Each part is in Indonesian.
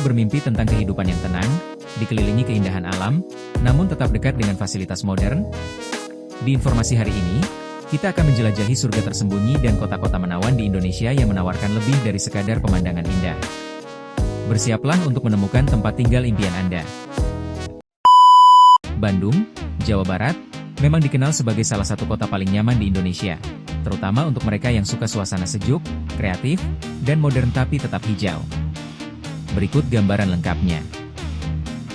bermimpi tentang kehidupan yang tenang, dikelilingi keindahan alam, namun tetap dekat dengan fasilitas modern? Di informasi hari ini, kita akan menjelajahi surga tersembunyi dan kota-kota menawan di Indonesia yang menawarkan lebih dari sekadar pemandangan indah. Bersiaplah untuk menemukan tempat tinggal impian Anda. Bandung, Jawa Barat, memang dikenal sebagai salah satu kota paling nyaman di Indonesia, terutama untuk mereka yang suka suasana sejuk, kreatif, dan modern tapi tetap hijau. Berikut gambaran lengkapnya.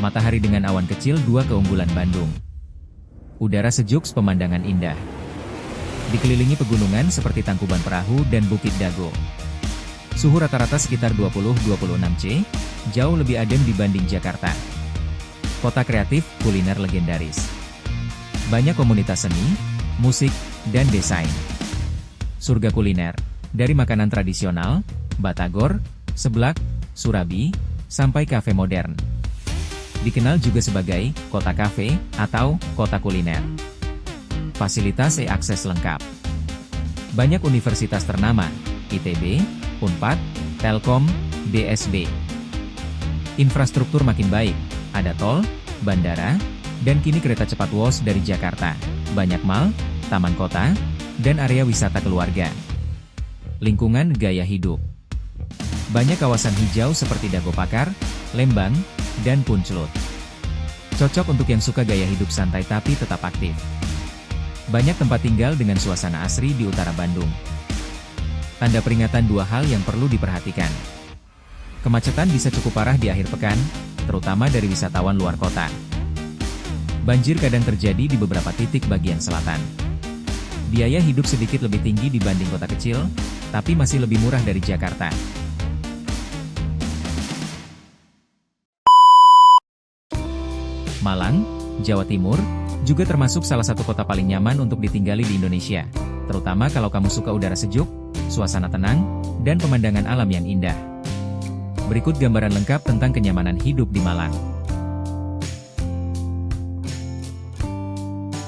Matahari dengan awan kecil, dua keunggulan Bandung. Udara sejuk, pemandangan indah. Dikelilingi pegunungan seperti Tangkuban Perahu dan Bukit Dago. Suhu rata-rata sekitar 20-26 C, jauh lebih adem dibanding Jakarta. Kota kreatif, kuliner legendaris. Banyak komunitas seni, musik, dan desain. Surga kuliner, dari makanan tradisional, batagor, seblak, surabi, sampai kafe modern. Dikenal juga sebagai kota kafe atau kota kuliner. Fasilitas e-akses lengkap. Banyak universitas ternama, ITB, Unpad, Telkom, BSB. Infrastruktur makin baik, ada tol, bandara, dan kini kereta cepat WOS dari Jakarta. Banyak mall, taman kota, dan area wisata keluarga. Lingkungan gaya hidup. Banyak kawasan hijau seperti Dago Pakar, Lembang, dan Punclut. Cocok untuk yang suka gaya hidup santai tapi tetap aktif. Banyak tempat tinggal dengan suasana asri di utara Bandung. Tanda peringatan, dua hal yang perlu diperhatikan. Kemacetan bisa cukup parah di akhir pekan, terutama dari wisatawan luar kota. Banjir kadang terjadi di beberapa titik bagian selatan. Biaya hidup sedikit lebih tinggi dibanding kota kecil, tapi masih lebih murah dari Jakarta. Malang, Jawa Timur, juga termasuk salah satu kota paling nyaman untuk ditinggali di Indonesia, terutama kalau kamu suka udara sejuk, suasana tenang, dan pemandangan alam yang indah. Berikut gambaran lengkap tentang kenyamanan hidup di Malang.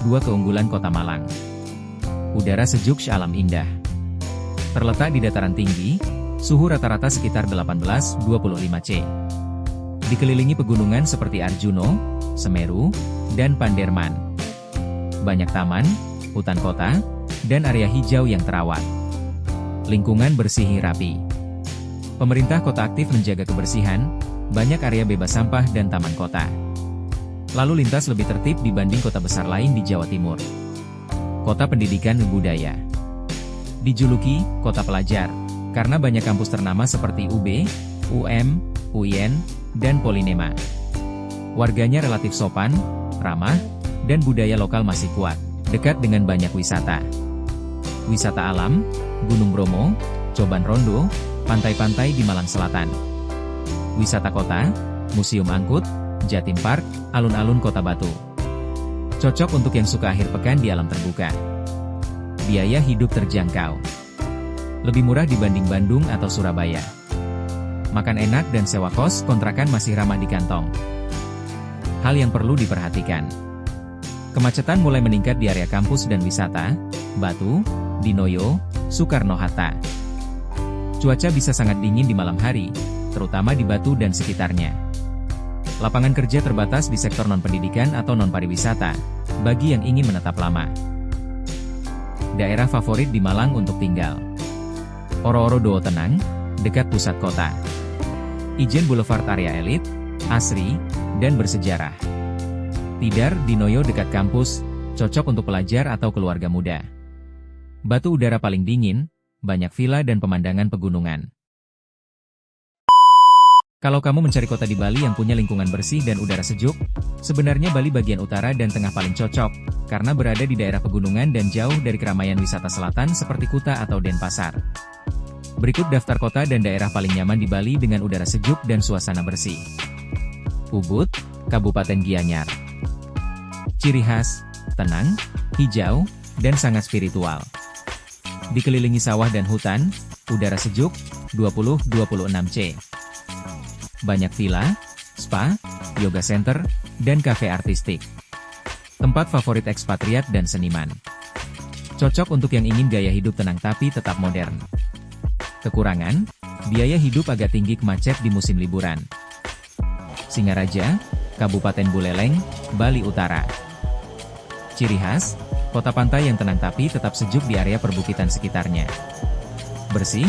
Dua keunggulan kota Malang. Udara sejuk, alam indah. Terletak di dataran tinggi, suhu rata-rata sekitar 18-25 C. Dikelilingi pegunungan seperti Arjuno, Semeru, dan Panderman. Banyak taman, hutan kota, dan area hijau yang terawat. Lingkungan bersih rapi. Pemerintah kota aktif menjaga kebersihan, banyak area bebas sampah dan taman kota. Lalu lintas lebih tertib dibanding kota besar lain di Jawa Timur. Kota pendidikan dan budaya. Dijuluki kota pelajar, karena banyak kampus ternama seperti UB, UM, UIN, dan Polinema. Warganya relatif sopan, ramah, dan budaya lokal masih kuat, dekat dengan banyak wisata. Wisata alam, Gunung Bromo, Coban Rondo, pantai-pantai di Malang Selatan. Wisata kota, Museum Angkut, Jatim Park, alun-alun Kota Batu. Cocok untuk yang suka akhir pekan di alam terbuka. Biaya hidup terjangkau. Lebih murah dibanding Bandung atau Surabaya. Makan enak dan sewa kos kontrakan masih ramah di kantong. Hal yang perlu diperhatikan. Kemacetan mulai meningkat di area kampus dan wisata, Batu, Dinoyo, Soekarno-Hatta. Cuaca bisa sangat dingin di malam hari, terutama di Batu dan sekitarnya. Lapangan kerja terbatas di sektor non-pendidikan atau non-pariwisata, bagi yang ingin menetap lama. Daerah favorit di Malang untuk tinggal. Oro-Oro Dowo Tenang, dekat pusat kota. Ijen Boulevard area elit, asri, dan bersejarah. Tidar, Dinoyo dekat kampus, cocok untuk pelajar atau keluarga muda. Batu udara paling dingin, banyak villa dan pemandangan pegunungan. Kalau kamu mencari kota di Bali yang punya lingkungan bersih dan udara sejuk, sebenarnya Bali bagian utara dan tengah paling cocok, karena berada di daerah pegunungan dan jauh dari keramaian wisata selatan seperti Kuta atau Denpasar. Berikut daftar kota dan daerah paling nyaman di Bali dengan udara sejuk dan suasana bersih. Ubud, Kabupaten Gianyar. Ciri khas, tenang, hijau, dan sangat spiritual. Dikelilingi sawah dan hutan, udara sejuk, 20-26 C. Banyak villa, spa, yoga center, dan kafe artistik. Tempat favorit ekspatriat dan seniman. Cocok untuk yang ingin gaya hidup tenang tapi tetap modern. Kekurangan, biaya hidup agak tinggi, macet di musim liburan. Singaraja, Kabupaten Buleleng, Bali Utara. Ciri khas, kota pantai yang tenang tapi tetap sejuk di area perbukitan sekitarnya. Bersih,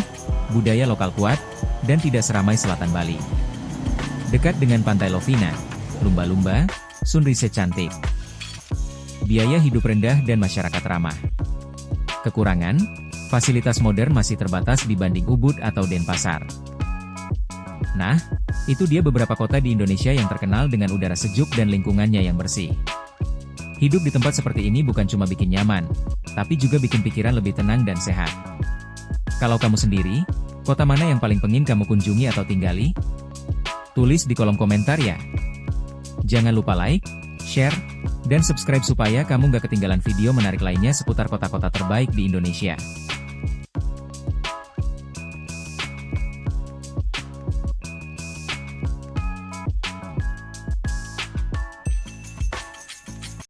budaya lokal kuat, dan tidak seramai selatan Bali. Dekat dengan Pantai Lovina, lumba-lumba, sunrise cantik. Biaya hidup rendah dan masyarakat ramah. Kekurangan, fasilitas modern masih terbatas dibanding Ubud atau Denpasar. Nah, itu dia beberapa kota di Indonesia yang terkenal dengan udara sejuk dan lingkungannya yang bersih. Hidup di tempat seperti ini bukan cuma bikin nyaman, tapi juga bikin pikiran lebih tenang dan sehat. Kalau kamu sendiri, kota mana yang paling pengen kamu kunjungi atau tinggali? Tulis di kolom komentar ya. Jangan lupa like, share, dan subscribe supaya kamu gak ketinggalan video menarik lainnya seputar kota-kota terbaik di Indonesia.